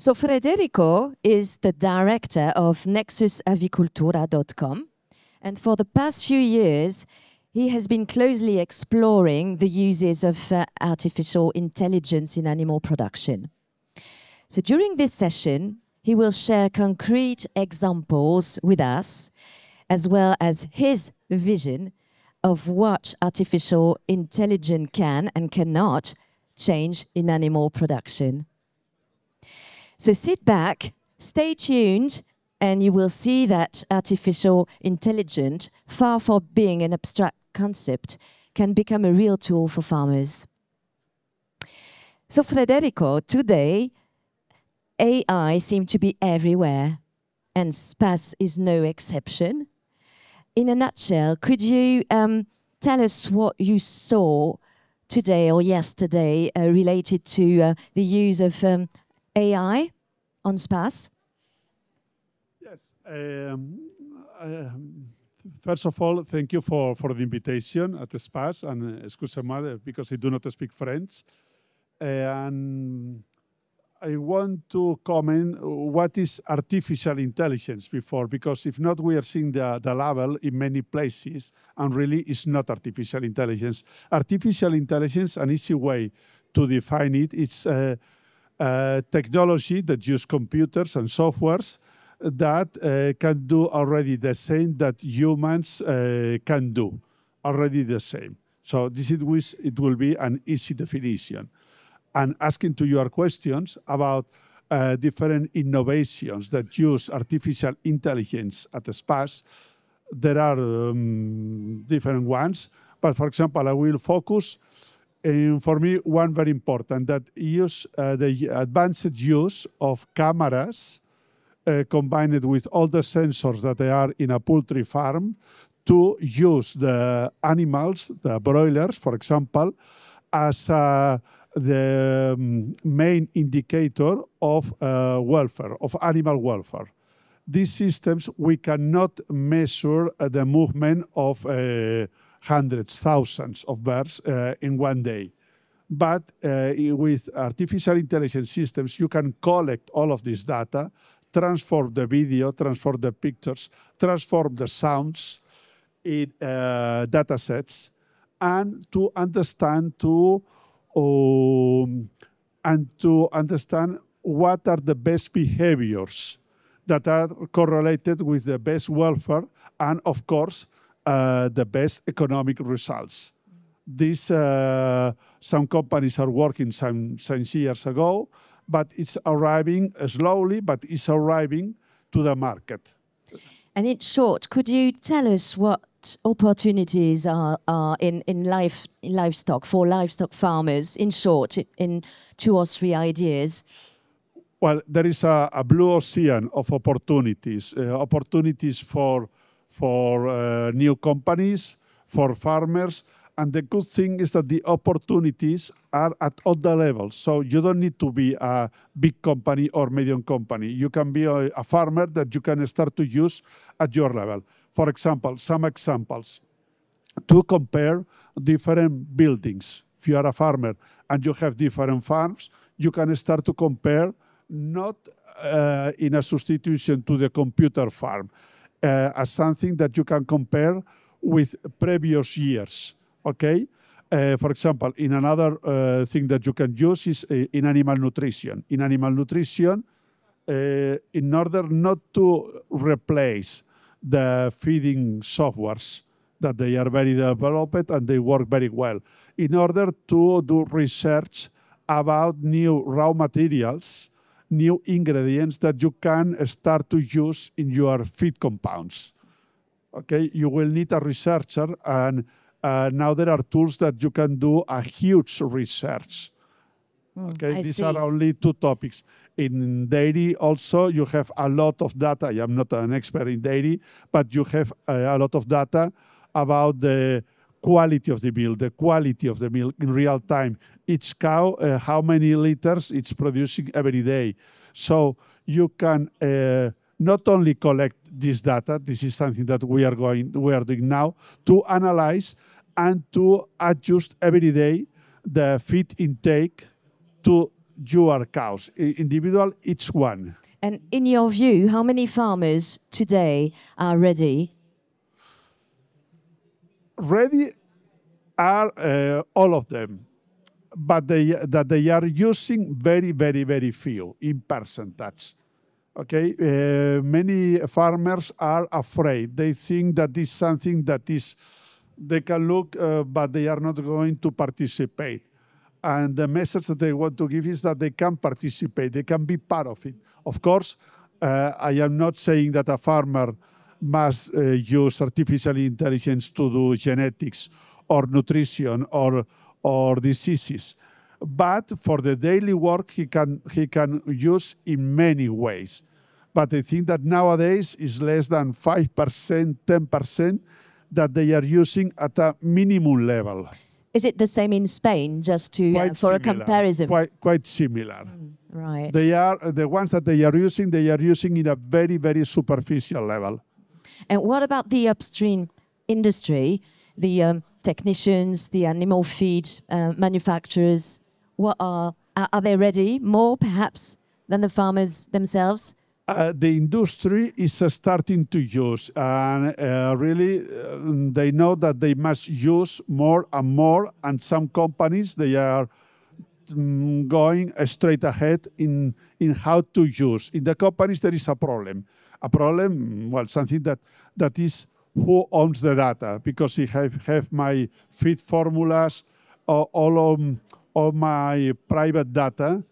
So Federico is the director of nexusavicultura.com, and for the past few years, he has been closely exploring the uses of artificial intelligence in animal production. So during this session, he will share concrete examples with us, as well as his vision of what artificial intelligence can and cannot change in animal production. So sit back, stay tuned, and you will see that artificial intelligence, far from being an abstract concept, can become a real tool for farmers. So Federico, today, AI seems to be everywhere, and SPAS is no exception. In a nutshell, could you tell us what you saw today or yesterday related to the use of AI on SPAS? Yes. First of all, thank you for the invitation at the SPAS, and excusez-moi because I do not speak French. And I want to comment what is artificial intelligence before, because if not, we are seeing the label in many places, and really it's not artificial intelligence. Artificial intelligence, an easy way to define it, it's technology that use computers and softwares that can do already the same that humans can do, already the same. So this is it will be an easy definition. And asking to your questions about different innovations that use artificial intelligence at the SPAS, there are different ones. But for example, I will focus for me, one very important, that use the advanced use of cameras combined with all the sensors that they are in a poultry farm to use the animals, the broilers, for example, as the main indicator of welfare, of animal welfare. These systems, we cannot measure the movement of hundreds, thousands of birds in one day. But with artificial intelligence systems, you can collect all of this data, transform the video, transform the pictures, transform the sounds in data sets, and to understand what are the best behaviors that are correlated with the best welfare and, of course, the best economic results. This, some companies are working some years ago, but it's arriving slowly, but it's arriving to the market. And in short, could you tell us what opportunities are in livestock, for livestock farmers, in short, in 2 or 3 ideas? Well, there is a blue ocean of opportunities, opportunities for new companies, for farmers. And the good thing is that the opportunities are at all the levels. So you don't need to be a big company or medium company. You can be a farmer that you can start to use at your level. For example, some examples to compare different buildings. If you are a farmer and you have different farms, you can start to compare, not in a substitution to the computer farm, as something that you can compare with previous years. Okay? For example, in another thing that you can use is in animal nutrition. In animal nutrition, in order not to replace the feeding softwares, that they are very developed and they work very well, in order to do research about new raw materials, new ingredients that you can start to use in your feed compounds. Okay? You will need a researcher, and now there are tools that you can do a huge research. Okay, these are only 2 topics. In dairy also, you have a lot of data. I am not an expert in dairy, but you have a lot of data about the quality of the milk, in real time. Each cow, how many liters it's producing every day. So you can not only collect this data, this is something that we are doing now, to analyze and to adjust every day the feed intake to your cows. Individual, each one. And in your view, how many farmers today are ready? Ready are all of them, but they are using very, very, very few in percentage. Okay, many farmers are afraid. They think that is something that is, they can look, but they are not going to participate. And the message that they want to give is that they can participate, they can be part of it. Of course, I am not saying that a farmer must use artificial intelligence to do genetics or nutrition or diseases. But for the daily work, he can use in many ways. But I think that nowadays is less than 5%, 10% that they are using at a minimum level. Is it the same in Spain, just to for similar, a comparison? Quite similar. Right. They are the ones that they are using in a very, very superficial level. And what about the upstream industry, the technicians, the animal feed manufacturers? What are they ready more, perhaps, than the farmers themselves? The industry is starting to use, and really they know that they must use more and more, and some companies, they are going straight ahead in how to use. In the companies, there is a problem. Well, something that is who owns the data, because if I have my feed formulas, all my private data,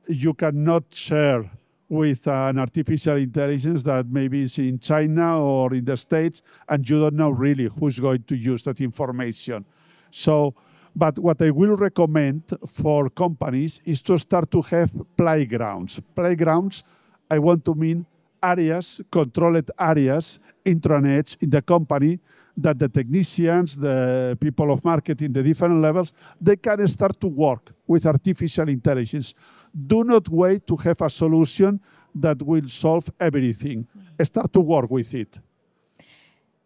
you cannot share with an artificial intelligence that maybe is in China or in the States, and you don't know really who's going to use that information. So, but what I will recommend for companies is to start to have playgrounds. Playgrounds, I want to mean areas, controlled areas, intranets in the company, that the technicians, the people of marketing, the different levels, they can start to work with artificial intelligence. Do not wait to have a solution that will solve everything. Start to work with it.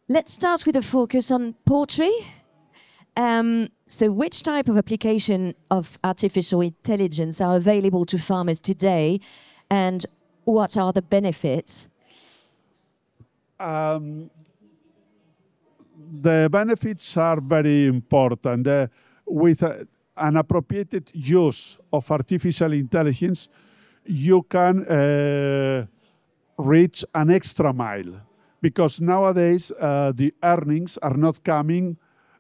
Let's start with a focus on poultry. So which type of application of artificial intelligence are available to farmers today, and what are the benefits? The benefits are very important. With an appropriate use of artificial intelligence, you can reach an extra mile. Because nowadays, the earnings are not coming.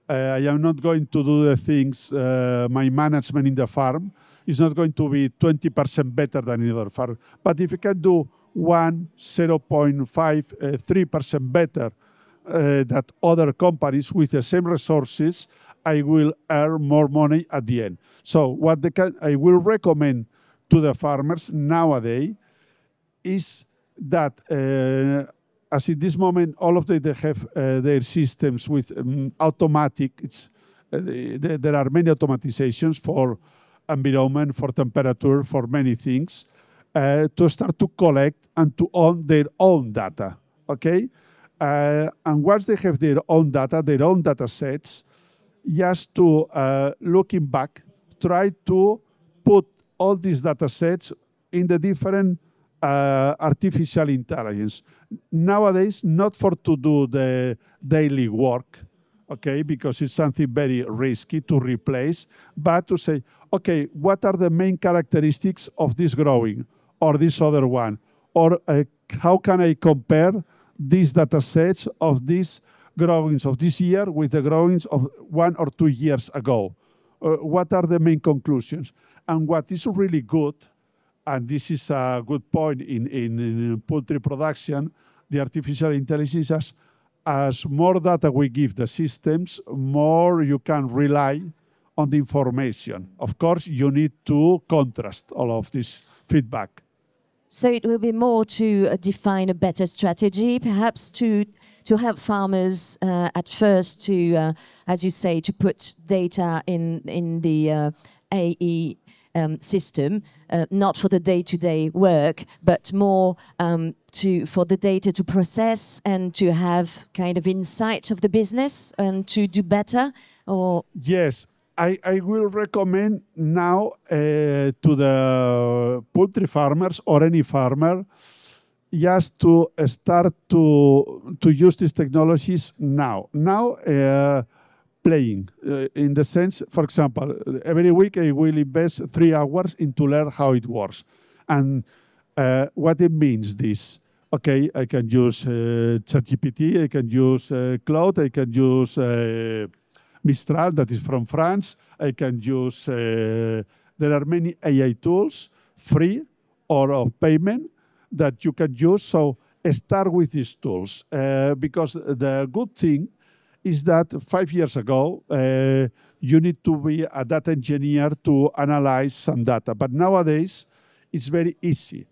I am not going to do the things, my management in the farm is not going to be 20% better than in other farm. But if you can do 0.5, 3% better than other companies with the same resources, I will earn more money at the end. So what I will recommend to the farmers nowadays is that as in this moment, all of them they have their systems with automatic. There are many automatizations for environment, for temperature, for many things, to start to collect and to own their own data. Okay, and once they have their own data sets, just to looking back, try to put all these data sets in the different artificial intelligence. Nowadays, not for to do the daily work, okay, because it's something very risky to replace, but to say, okay, what are the main characteristics of this growing or this other one? Or how can I compare these data sets of these growings of this year with the growings of 1 or 2 years ago? What are the main conclusions? And what is really good, and this is a good point in poultry production, the artificial intelligence, as more data we give the systems, more you can rely on the information. Of course, you need to contrast all of this feedback. So it will be more to define a better strategy, perhaps to help farmers at first to, as you say, to put data in the AE system, not for the day-to-day work, but more for the data to process and to have kind of insight of the business and to do better? Or yes, I will recommend now to the poultry farmers or any farmer just to start to use these technologies now. Now, playing in the sense, for example, every week I will invest 3 hours into learn how it works and what it means. This. Okay, I can use ChatGPT, I can use Cloud, I can use Mistral, that is from France. I can use, there are many AI tools, free or of payment, that you can use. So start with these tools because the good thing is that 5 years ago, you need to be a data engineer to analyze some data. But nowadays, it's very easy.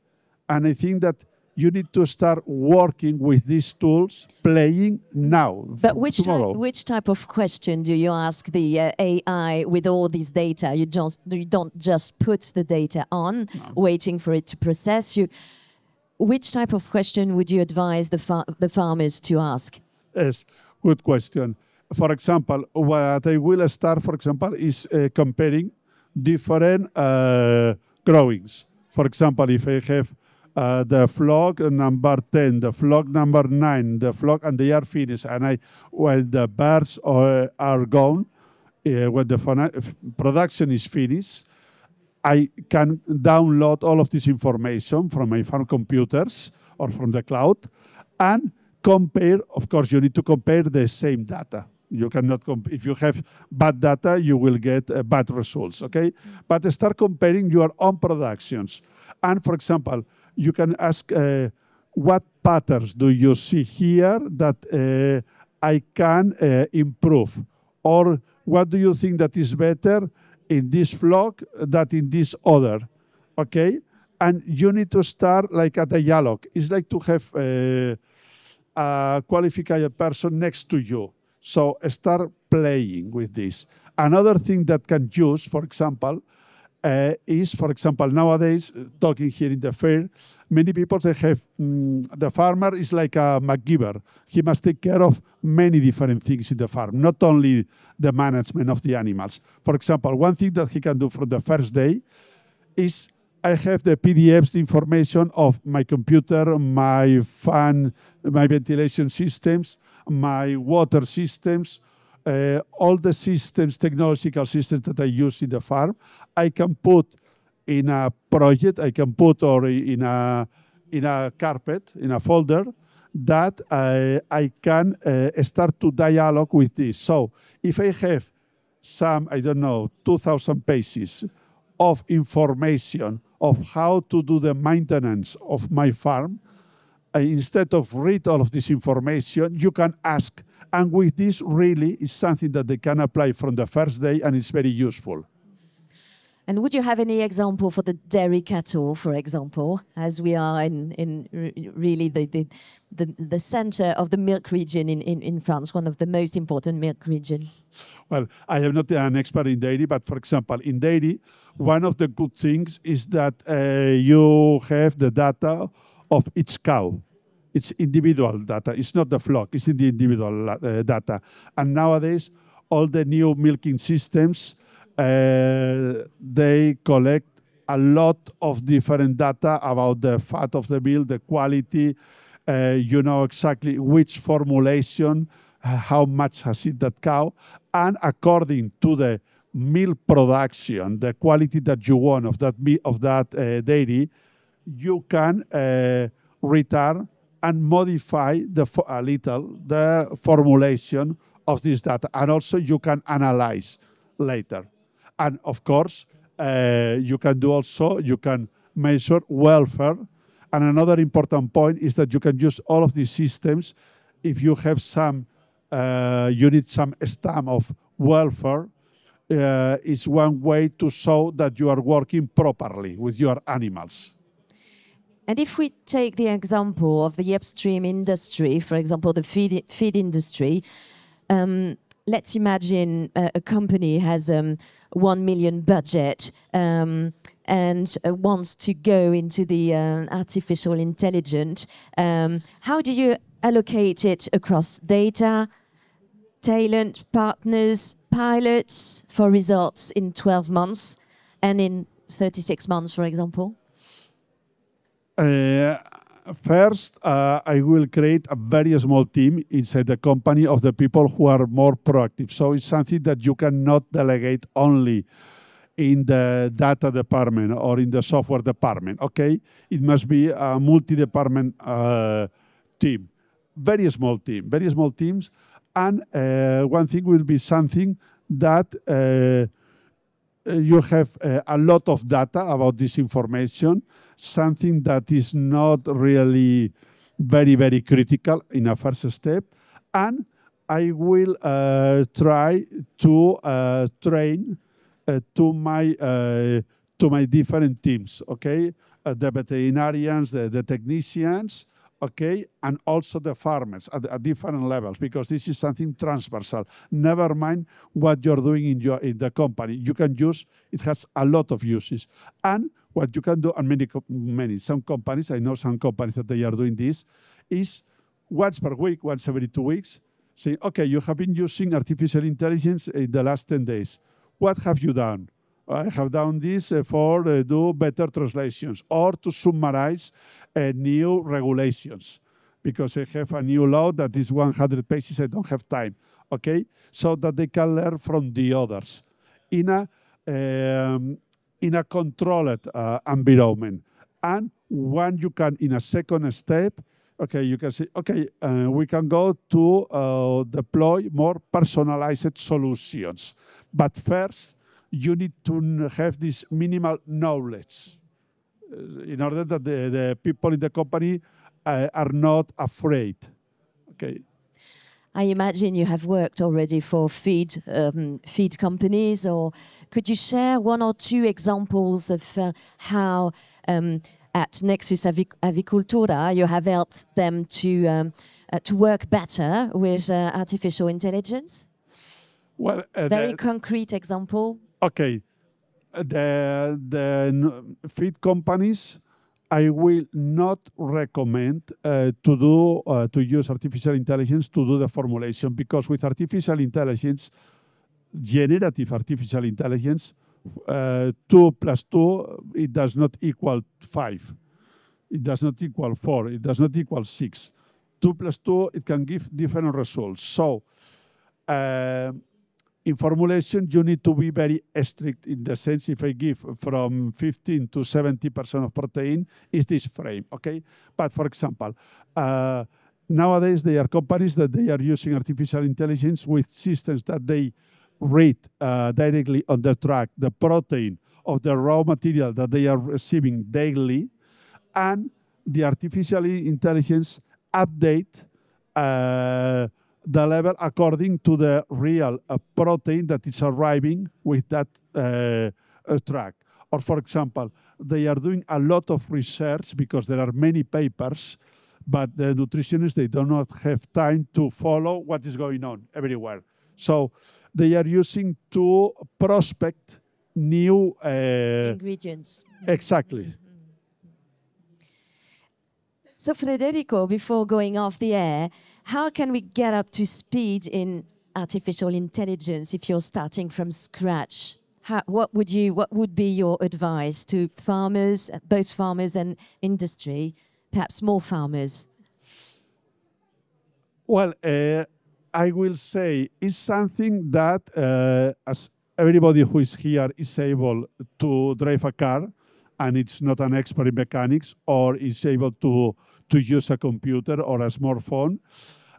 And I think that you need to start working with these tools, playing now. But which type of question do you ask the AI with all this data? You don't just put the data on, waiting for it to process you. Which type of question would you advise the farmers to ask? Yes, good question. For example, what I will start, for example, is comparing different growings. For example, if I have the flock number 10, the flock number 9, the flock, and they are finished. And when the birds are gone, when the production is finished, I can download all of this information from my farm computers or from the cloud and compare. Of course, you need to compare the same data. You cannot if you have bad data, you will get bad results, okay? But start comparing your own productions. And for example, you can ask what patterns do you see here that I can improve? Or what do you think that is better in this flock than in this other, okay? And you need to start like a dialogue. It's like to have a qualified person next to you. So start playing with this. Another thing that can use, for example, is, for example, nowadays, talking here in the fair, many people, they have, the farmer is like a MacGyver. He must take care of many different things in the farm, not only the management of the animals. For example, one thing that he can do from the first day is I have the PDFs, the information of my computer, my fan, my ventilation systems, my water systems, all the systems, technological systems that I use in the farm, I can put in a project, I can put or in a carpet, in a folder, that I can start to dialogue with this. So if I have some, I don't know, 2,000 pages of information of how to do the maintenance of my farm, instead of read all of this information, you can ask. And with this, really, is something that they can apply from the first day, and it's very useful. And would you have any example for the dairy cattle, for example, as we are in really the center of the milk region in France, one of the most important milk regions? Well, I am not an expert in dairy, but for example, in dairy, one of the good things is that you have the data of each cow. It's individual data. It's not the flock. It's in the individual data. And nowadays, all the new milking systems, they collect a lot of different data about the fat of the milk, the quality. You know exactly which formulation, how much has it that cow. And according to the milk production, the quality that you want of that dairy, you can return and modify a little the formulation of this data. And also you can analyze later. And of course, you can do also, you can measure welfare. And another important point is that you can use all of these systems. If you have some, you need some stamp of welfare, is one way to show that you are working properly with your animals. And if we take the example of the upstream industry, for example, the feed industry, let's imagine a company has 1 million budget and wants to go into the artificial intelligence. How do you allocate it across data, talent, partners, pilots for results in 12 months and in 36 months, for example? First, I will create a very small team inside the company of the people who are more proactive. So it's something that you cannot delegate only in the data department or in the software department, okay? It must be a multi-department team. Very small team, very small teams. And one thing will be something that you have a lot of data about this information, something that is not really very, very critical in a first step. And I will try to train to my different teams, okay? The veterinarians, the technicians, okay, and also the farmers at different levels, because this is something transversal. Never mind what you're doing in the company. You can use, it has a lot of uses. And what you can do, and some companies, I know some companies that they are doing this, is once per week, once every 2 weeks, saying, okay, you have been using artificial intelligence in the last 10 days. What have you done? I have done this for do better translations or to summarize new regulations, because I have a new law that is 100 pages. I don't have time, okay? So that they can learn from the others in a controlled environment. And when you can, in a second step, okay, you can say, okay, we can go to deploy more personalized solutions. But first, you need to have this minimal knowledge in order that the people in the company are not afraid. Okay. I imagine you have worked already for feed companies, or could you share one or two examples of how at Nexus Avicultura you have helped them to work better with artificial intelligence? Well, very concrete example. Okay, the feed companies, I will not recommend to use artificial intelligence to do the formulation, because with artificial intelligence, generative artificial intelligence, 2 plus 2, it does not equal 5. It does not equal 4. It does not equal 6. 2 plus 2, it can give different results. So, in formulation, you need to be very strict in the sense, if I give from 15 to 70% of protein, is this frame, okay? But for example, nowadays there are companies that they are using artificial intelligence with systems that they read directly on the track the protein of the raw material that they are receiving daily, and the artificial intelligence update the level according to the real protein that is arriving with that track. Or for example, they are doing a lot of research because there are many papers, but the nutritionists, they do not have time to follow what is going on everywhere. So they are using to prospect new ingredients. Exactly. So Federico, before going off the air, how can we get up to speed in artificial intelligence if you're starting from scratch? What would be your advice to farmers, both farmers and industry, perhaps more farmers? Well, I will say it's something that as everybody who is here is able to drive a car, and it's not an expert in mechanics, or is able to use a computer or a smartphone,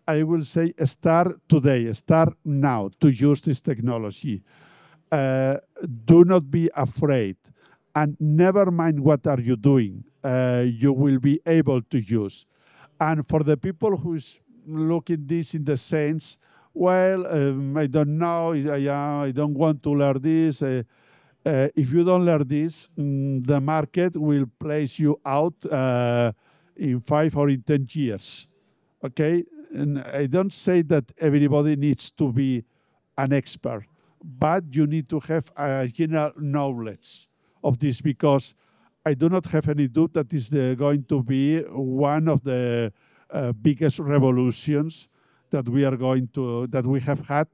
I will say start today, start now to use this technology. Do not be afraid, and never mind what are you doing, you will be able to use. And for the people who is looking this in the sense, well, I don't know, I don't want to learn this, if you don't learn this, the market will place you out in 5 or in 10 years, okay? And I don't say that everybody needs to be an expert, but you need to have a general knowledge of this, because I do not have any doubt that is going to be one of the biggest revolutions that we have had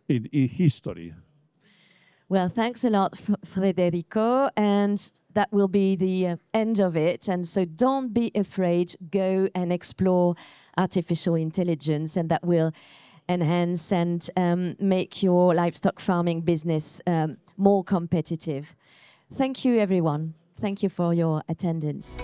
in history. Well, thanks a lot, Federico, and that will be the end of it. And so don't be afraid, go and explore artificial intelligence, and that will enhance and make your livestock farming business more competitive. Thank you, everyone. Thank you for your attendance.